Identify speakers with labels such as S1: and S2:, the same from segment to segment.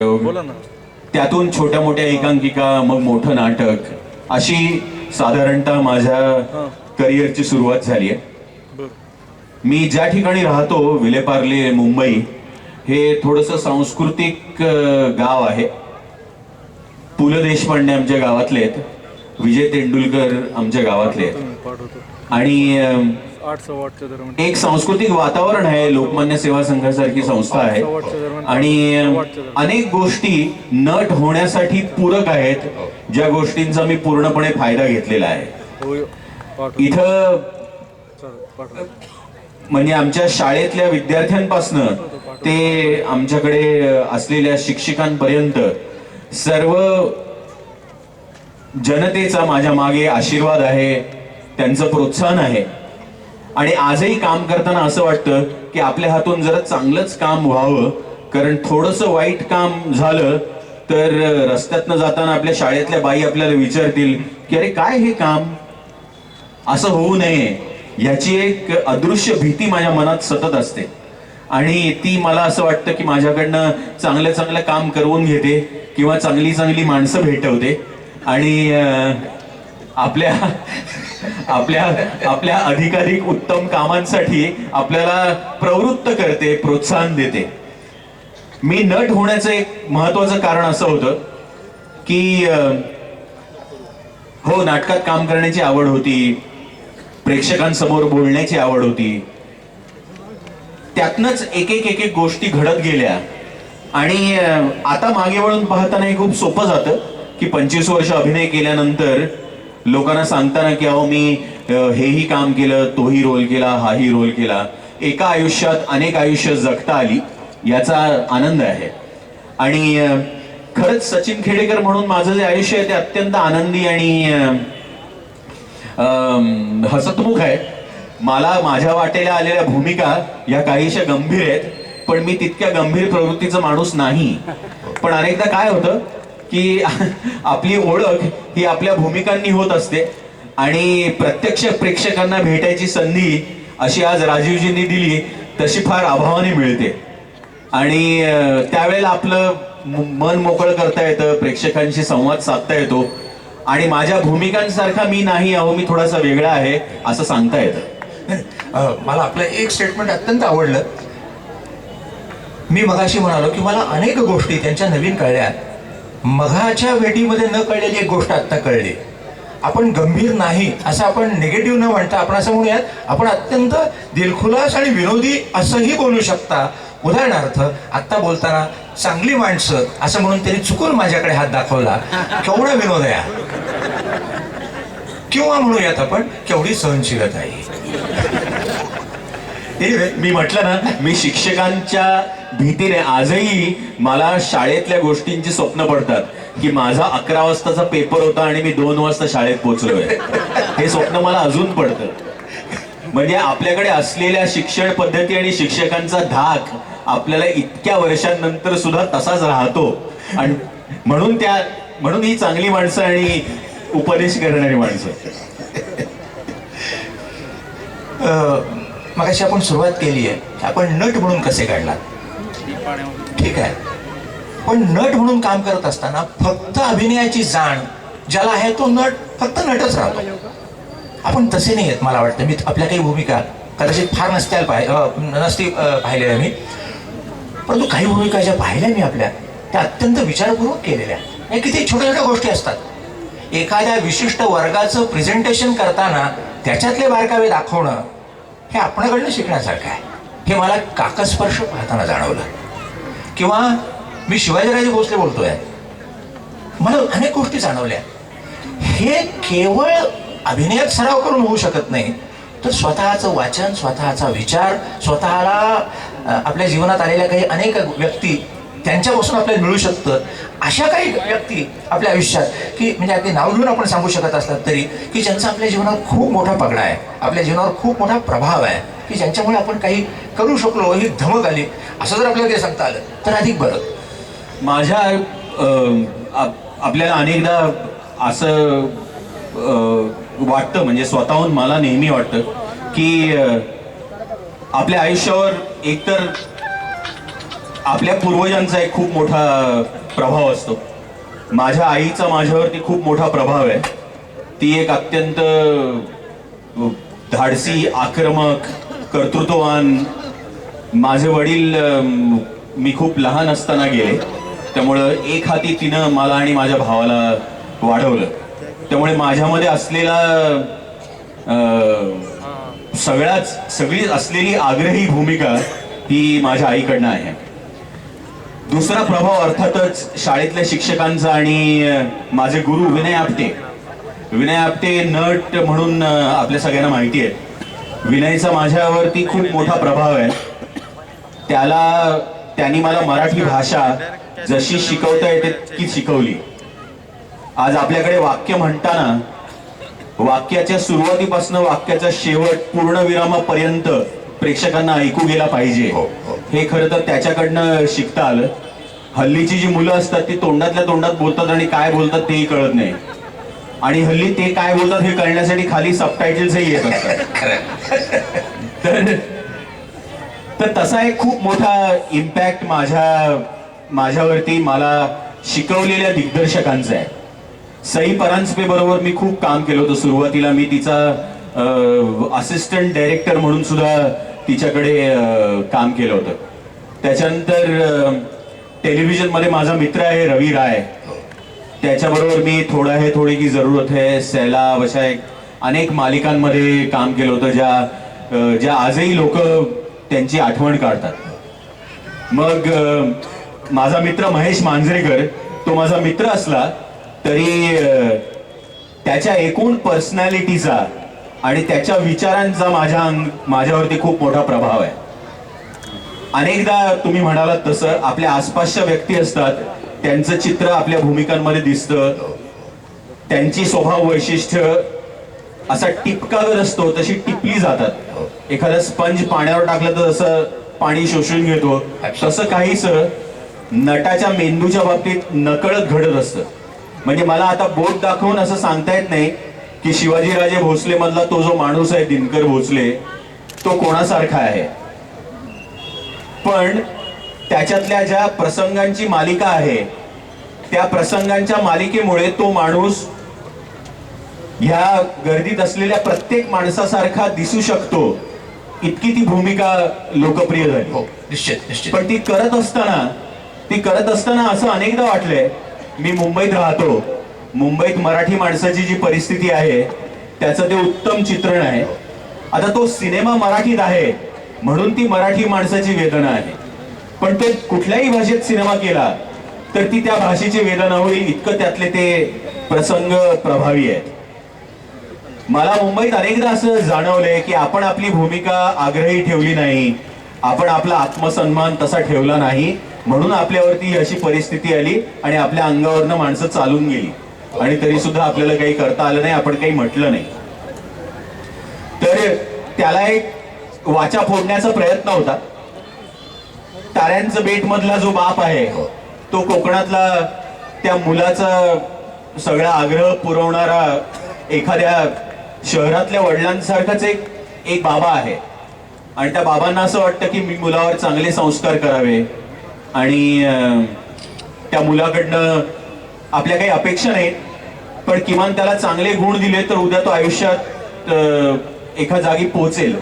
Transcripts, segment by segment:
S1: बोला ना.
S2: त्यातून छोट्या मोठ्या एकांकिका, मग मोठं नाटक, अशी साधारणतः माझ्या करिअरची सुरुवात झाली आहे.
S1: बर.
S2: मी ज्या ठिकाणी राहतो, विलेपार्ले, मुंबई, हे थोडंसं सांस्कृतिक गाव आहे. पु ल देशपांडे आमच्या गावातले आहेत, विजय तेंडुलकर आमच्या गावातले आहेत.
S1: पाठवतो.
S2: आणि
S1: 8-8:15 दरम्यान.
S2: एक सांस्कृतिक वातावरण आहे. लोकमान्य सेवा संघासारखी संस्था आहे आणि अनेक गोष्टी नट होण्यासाठी पूरक आहेत, ज्या गोष्टींचा मी पूर्णपणे फायदा घेतलेला आहे.
S1: होय. पाठवतो.
S2: इथं
S1: चालेल, पाठवतो.
S2: म्हणजे आमच्या शाळेतल्या विद्यार्थ्यांपासनं ते आमच्याकडे असलेल्या शिक्षकांपर्यंत सर्व जनतेचा माझ्या मागे आशीर्वाद आहे, त्यांचं प्रोत्साहन आहे. आणि आजही काम करताना असं वाटतं की आपल्या हातून जरा चांगलंच काम व्हावं, कारण थोडंसं वाईट काम झालं तर रस्त्यातनं जाताना आपल्या शाळेतल्या बाई आपल्याला विचारतील की अरे काय हे काम, असं होऊ नये याची एक अदृश्य भीती माझ्या मनात सतत असते. आणि ती मला असं वाटतं की माझ्याकडनं चांगलं चांगलं काम करवून घेते किंवा चांगली चांगली माणसं भेटवते आणि आपल्या आपल्या आपल्या अधिकाधिक उत्तम कामांसाठी आपल्याला प्रवृत्त करते, प्रोत्साहन देते. मी नट होण्याचं एक महत्वाचं कारण असं होतं की हो, नाटकात काम करण्याची आवड होती, प्रेक्षकांसमोर बोलण्याची आवड होती. त्यातनंच एक एक गोष्टी घडत गेल्या. आणि आता मागे वळून पाहताना हे खूप सोपं जातं की 25 वर्ष अभिनय केल्यानंतर लोकांना सांगताना की अहो मी हेही काम केलं, तोही रोल केला, हाही रोल केला. एका आयुष्यात अनेक आयुष्य जगता आली, याचा आनंद आहे. आणि खरंच सचिन खेडेकर म्हणून माझं जे आयुष्य आहे ते अत्यंत आनंदी आणि हसतमुख आहे. मला माझ्या वाटेला आलेल्या भूमिका या काहीशा गंभीर आहेत, पण मी तितक्या गंभीर प्रवृत्तीचा माणूस नाही. पण अनेकदा काय होतं की आपली ओळख ही आपल्या भूमिकांनी होत असते आणि प्रत्यक्ष प्रेक्षकांना भेटायची संधी अशी आज राजीवजींनी दिली तशी फार अभावाने मिळते. आणि त्यावेळेला आपलं मन मोकळं करता येतं, प्रेक्षकांशी संवाद साधता येतो आणि माझ्या भूमिकांसारखा मी नाही, अहो मी थोडासा वेगळा आहे असं सांगता येतं.
S3: मला आपलं एक स्टेटमेंट अत्यंत आवडलं. मी मगाशी म्हणालो की मला अनेक गोष्टी त्यांच्या नवीन कळल्या. मघाच्या भेटीमध्ये न कळलेली एक गोष्ट आत्ता कळली. आपण गंभीर नाही असं आपण निगेटिव्ह न म्हणता आपण असं म्हणूयात, आपण अत्यंत दिलखुलास आणि विनोदी असंही बोलू शकता. उदाहरणार्थ आत्ता बोलताना चांगली माणसं असं म्हणून त्यांनी चुकून माझ्याकडे हात दाखवला, केवढा विनोद आहे. किंवा म्हणूयात आपण केवढी सहनशीलता आहे.
S2: मी म्हटलं ना, मी शिक्षकांच्या भीतीने आजही मला शाळेतल्या गोष्टींची स्वप्न पडतात की माझा 11 वाजताचा पेपर होता आणि मी 2 वाजता शाळेत पोहोचलोय. हे स्वप्न मला अजून पडतं. म्हणजे आपल्याकडे असलेल्या शिक्षण पद्धती आणि शिक्षकांचा धाक आपल्याला इतक्या वर्षांनंतर सुद्धा तसाच राहतो. आणि म्हणून ही चांगली माणसं आणि उपदेश करणारी माणसं.
S3: मगाशी आपण सुरुवात केली आहे, आपण नट म्हणून कसे काढला, ठीक आहे. पण नट म्हणून काम करत असताना फक्त अभिनयाची जाण ज्याला आहे तो नट फक्त नटच राहतो. आपण तसे नाही आहेत. मला वाटतं मी आपल्या काही भूमिका कदाचित फार नसती पाहिलेल्या मी, परंतु काही भूमिका ज्या पाहिल्या मी आपल्या, त्या अत्यंत विचारपूर्वक केलेल्या. या किती छोट्या छोट्या गोष्टी असतात. एखाद्या विशिष्ट वर्गाचं प्रेझेंटेशन करताना त्याच्यातले बारकावे दाखवणं हे आपणाकडनं शिकण्यासारखं आहे. हे मला काकस्पर्श पाहताना जाणवलं. किंवा मी शिवाजीराजे भोसले बोलतोय, मला अनेक गोष्टी जाणवल्या. हे केवळ अभिनयात सराव करून होऊ शकत नाही, तर स्वतःचं वाचन, स्वतःचा विचार, स्वतःला आपल्या जीवनात आलेल्या काही अनेक व्यक्ती त्यांच्यापासून आपल्याला मिळू शकतं. अशा काही व्यक्ती आपल्या आयुष्यात की म्हणजे अगदी नाव घेऊन आपण सांगू शकत असतात तरी की ज्यांचा आपल्या जीवनावर खूप मोठा पगडा आहे, आपल्या जीवनावर खूप मोठा प्रभाव आहे, की ज्यांच्यामुळे आपण काही करू शकलो, ही धमक आली, असं जर आपल्याला काही सांगता आलं तर अधिक बरं.
S2: माझ्या आपल्याला अनेकदा असं वाटतं, म्हणजे स्वतःहून मला नेहमी वाटतं की आपल्या आयुष्यावर एकतर आपल्या पूर्वजांचा एक खूप मोठा प्रभाव असतो. माझ्या आईचा माझ्यावरती खूप मोठा प्रभाव आहे. ती एक अत्यंत धाडसी, आक्रमक, कर्तृत्ववान. माझे वडील मी खूप लहान असताना गेले, त्यामुळं एक हाती तिनं मला आणि माझ्या भावाला वाढवलं. त्यामुळे माझ्यामध्ये असलेला सगळी असलेली आग्रही भूमिका ही माझ्या आईकडनं आहे. दुसरा प्रभाव अर्थातच शाळेतल्या शिक्षकांचा आणि माझे गुरु विनय आपटे. विनय आपटे नट म्हणून आपल्या सगळ्यांना माहिती आहे. विनयचा माझ्यावरती खूप मोठा प्रभाव आहे. त्यांनी मला मराठी भाषा जशी शिकवता येते ती शिकवली. आज आपल्याकडे वाक्य म्हणताना वाक्याच्या सुरुवातीपासून वाक्याचा शेवट पूर्णविरामापर्यंत प्रेक्षकांना ऐकू गेला पाहिजे, हे खरं तर त्याच्याकडनं शिकता आलं. हल्लीची जी मुलं असतात ती तोंडातल्या तोंडात बोलतात आणि काय बोलतात तेही कळत नाही. आणि हल्ली ते काय बोलतात हे कळण्यासाठी खाली सबटायटल्सही येत असतात. तर तसा एक खूप मोठा इम्पॅक्ट माझ्यावरती मला शिकवलेल्या दिग्दर्शकांचा आहे. सई परांजपे बरोबर मी खूप काम केलं होतं. सुरुवातीला मी तिचा असिस्टंट डायरेक्टर म्हणून सुद्धा तिच्याकडे काम केलं होतं. त्याच्यानंतर टेलिव्हिजनमध्ये माझा मित्र आहे रवी राय, त्याच्याबरोबर मी थोडा है थोडी की जरूरत है, सैलाब अशा अनेक मालिकांमध्ये काम केलं होतं ज्या आजही लोक त्यांची आठवण काढतात. मग माझा मित्र महेश मांजरेकर, तो माझा मित्र असला तरी त्याच्या एकूण पर्सनॅलिटीचा आणि त्याच्या विचारांचा माझ्यावरती खूप मोठा प्रभाव आहे. अनेकदा तुम्ही म्हणालात तसं आपल्या आसपासच्या व्यक्ती असतात, त्यांचं चित्र आपल्या भूमिकांमध्ये दिसतं. त्यांची स्वभाव वैशिष्ट्य असा टिपकागत असतो, तशी टिपली जातात. एखादा स्पंज पाण्यावर टाकलं तर जसं पाणी शोषून घेतो, तसं काहीच नटाच्या मेंदूच्या बाबतीत नकळत घडत असतं. म्हणजे मला आता बोट दाखवून असं सांगता येत नाही की शिवाजीराजे भोसले मधला तो जो माणूस आहे दिनकर भोसले तो कोणासारखा आहे, पण त्याच्यातल्या ज्या प्रसंगांची मालिका आहे त्या प्रसंगांच्या मालिकेमुळे तो माणूस ह्या गर्दीत असलेल्या प्रत्येक माणसासारखा दिसू शकतो, इतकी ती भूमिका लोकप्रिय झाली.
S3: हो, निश्चित निश्चित.
S2: पण ती करत असताना असं अनेकदा वाटलंय, मी मुंबईत राहतो, मुंबईत मराठी माणसाची जी परिस्थिती आहे त्याचं ते उत्तम चित्रण आहे. आता तो सिनेमा मराठीत आहे म्हणून ती मराठी माणसाची वेदना आहे, पण तो कुठल्याही भाषेत सिनेमा केला तर ती त्या भाषेची वेदना होईल, इतकं त्यातले ते प्रसंग प्रभावी आहेत. मला मुंबईत अनेकदा असं जाणवलंय की आपण आपली भूमिका आग्रही ठेवली नाही, आपण आपला आत्मसन्मान तसा ठेवला नाही, म्हणून आपल्यावरती अशी परिस्थिती आली आणि आपल्या अंगावरनं माणसं चालून गेली आणि तरी सुद्धा आपल्याला काही करता आलं नाही, आपण काही म्हटलं नाही. तर त्याला एक वाचा फोडण्याचा प्रयत्न होता. ताऱ्यांचं बेट मधला जो बाप आहे तो कोकणातला त्या मुलाचा सगळा आग्रह पुरवणारा एखाद्या शहरातल्या वडिलांसारखाच एक बाबा आहे. आणि त्या बाबांना असं वाटतं की मी मुलावर चांगले संस्कार करावे आणि त्या मुलाकडनं आपल्या काही अपेक्षा नाहीत, पण किमान त्याला चांगले गुण दिले तर उद्या तो आयुष्यात एका जागी पोहोचेल.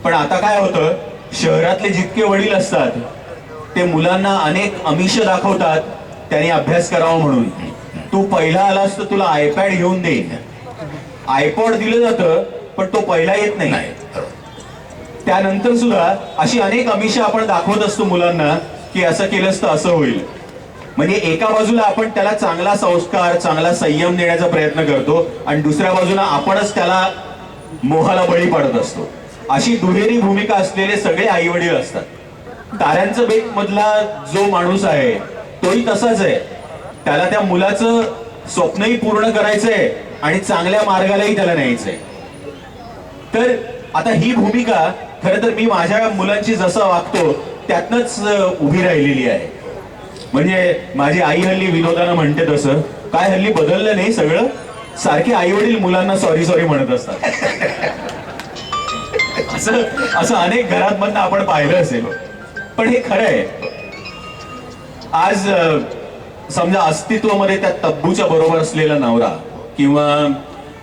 S2: पण आता काय होतं, शहरातले जितके वडील असतात ते मुलांना अनेक आमिष दाखवतात त्यांनी अभ्यास करावा म्हणून. तू पहिला आलास तर तुला आयपॅड घेऊन देईन, आयपॉड दिलं जातं पण तो पहिला येत नाही. त्यानंतर सुद्धा अशी अनेक आमिष आपण दाखवत असतो मुलांना की असं केलंस तर असं होईल. म्हणजे एका बाजूला आपण त्याला चांगला संस्कार, चांगला संयम देण्याचा प्रयत्न करतो आणि दुसऱ्या बाजूला आपणच त्याला मोहाला बळी पाडत असतो. अशी दुहेरी भूमिका असलेले सगळे आई वडील असतात. ताऱ्यांचं बेट मधला जो माणूस आहे तोही तसाच आहे. त्याला त्या मुलाचं स्वप्नही पूर्ण करायचंय आणि चांगल्या मार्गालाही त्याला न्यायचंय. तर आता ही भूमिका खरं तर मी माझ्या मुलांची जसं वागतो त्यातनच उभी राहिलेली आहे. म्हणजे माझी आई हल्ली विनोदानं म्हणते तसं, काय हल्ली बदललं नाही सगळं, सारखे आई वडील मुलांना सॉरी सॉरी म्हणत असतात. असं अनेक घरात आपण पाहिलं असेल, पण हे खरं आहे. आज समजा अस्तित्वामध्ये त्या तब्बूच्या बरोबर असलेला नवरा किंवा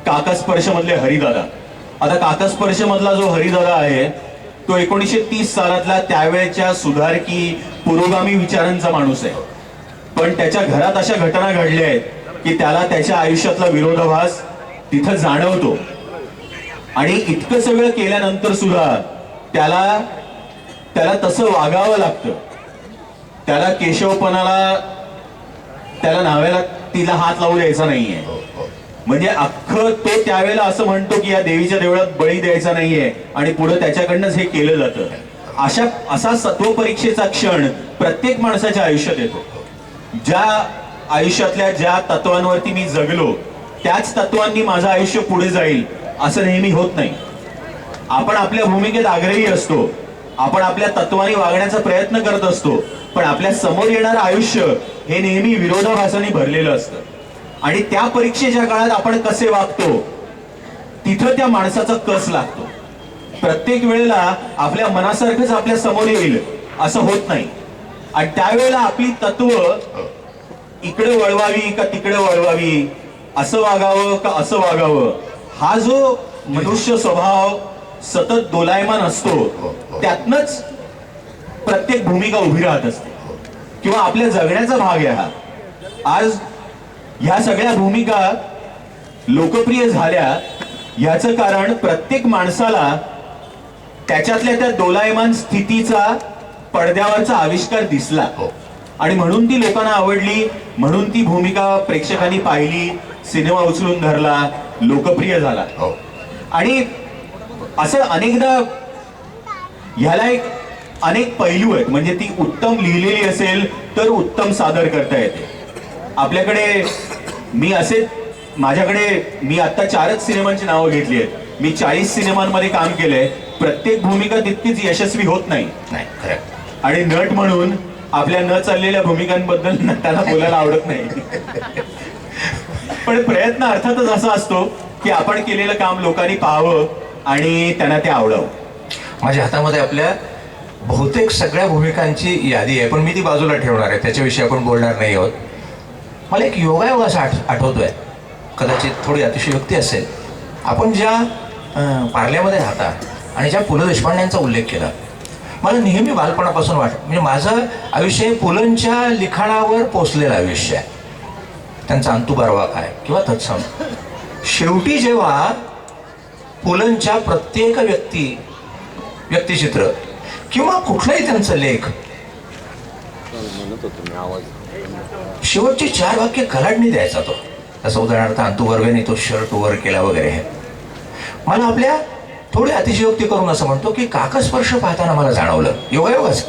S2: काकास्पर्श मधले हरिदादा. आता काकास्पर्श मधला जो हरिदादा आहे तो 1930 सालातला त्यावेळेच्या सुधारकी पुरोगामी विचारांचा माणूस आहे. पण त्याच्या घरात अशा घटना घडल्या आहेत की त्याला त्याच्या आयुष्यातला विरोधाभास तिथं जाणवतो. आणि इतकं सगळं केल्यानंतर सुद्धा त्याला तसं वागावं लागतं. त्याला केशवपणाला त्याला न्हाव्याला तिला हात लावू द्यायचा नाहीये. म्हणजे अख्खं तो त्यावेळेला असं म्हणतो की या देवीच्या देवळात बळी द्यायचा नाहीये आणि पुढे त्याच्याकडनंच हे केलं जातं. असा सत्व परीक्षेचा क्षण प्रत्येक माणसाच्या आयुष्यात येतो. ज्या आयुष्यातल्या ज्या तत्वांवरती मी जगलो त्याच तत्वांनी माझं आयुष्य पुढे जाईल असं नेहमी होत नाही. आपण आपल्या भूमिकेत आग्रही असतो, आपण आपल्या तत्वांनी वागण्याचा प्रयत्न करत असतो, पण आपल्या समोर येणारं आयुष्य हे नेहमी विरोधाभासाने भरलेलं असतं. आणि त्या परीक्षेच्या काळात आपण कसे वागतो तिथं त्या माणसाचा कस लागतो. प्रत्येक वेळेला आपल्या मनासारखंच आपल्या समोर येईल असं होत नाही. आणि त्यावेळेला आपली तत्व इकडे वळवावी का तिकडे वळवावी, असं वागावं का असं वागावं, हा जो मनुष्य स्वभाव सतत दोलायमान असतो त्यातनच प्रत्येक भूमिका उभी राहत असते किंवा आपल्या जगण्याचा भाग आहे हा. आज ह्या सगळ्या भूमिका लोकप्रिय झाल्या याचं कारण प्रत्येक माणसाला त्याच्यातल्या त्या दोलायमान स्थितीचा पडद्यावरचा आविष्कार दिसला आणि म्हणून ती लोकांना आवडली, म्हणून ती भूमिका प्रेक्षकांनी पाहिली, सिनेमा उचलून धरला, लोकप्रिय झाला. आणि असं अनेकदा ह्याला अनेक पैलू आहेत. म्हणजे ती उत्तम लिहिलेली असेल तर उत्तम सादर करता येते. आपल्याकडे मी आता 4च सिनेमांची नावं घेतली आहेत. मी 40 सिनेमांमध्ये काम केलंय. प्रत्येक भूमिका तितकीच यशस्वी होत नाही. आणि नट म्हणून आपल्या न चाललेल्या भूमिकांबद्दल नटाला बोलायला आवडत नाही. पण प्रयत्न अर्थातच असा असतो की आपण केलेलं काम लोकांनी पाहावं आणि त्यांना ते आवडावं.
S3: माझ्या हातामध्ये आपल्या बहुतेक सगळ्या भूमिकांची यादी आहे, पण मी ती बाजूला ठेवणार आहे, त्याच्याविषयी आपण बोलणार नाही आहोत. मला एक योगायोग असा आठवतोय, कदाचित थोडी अतिशयोक्ती असेल. आपण ज्या पार्ल्यामध्ये राहता आणि ज्या पु ल देशपांड्यांचा उल्लेख केला, मला नेहमी बालपणापासून म्हणजे माझं आयुष्य पुलंच्या लिखाणावर पोचलेलं आयुष्य आहे. त्यांचा अंतुबारवा काय किंवा तत्सम. शेवटी जेव्हा पुलंच्या प्रत्येक व्यक्तिचित्र किंवा कुठलाही त्यांचा लेख शेवटची 4 वाक्य कलाडणी द्यायचा तो. तसं उदाहरणार्थ अंतुबर्वेने तो शर्ट वर केला वगैरे हे मला आपल्या थोडी अतिशयोक्ती करून असं म्हणतो की काकस्पर्श पाहताना मला जाणवलं, योगायोगच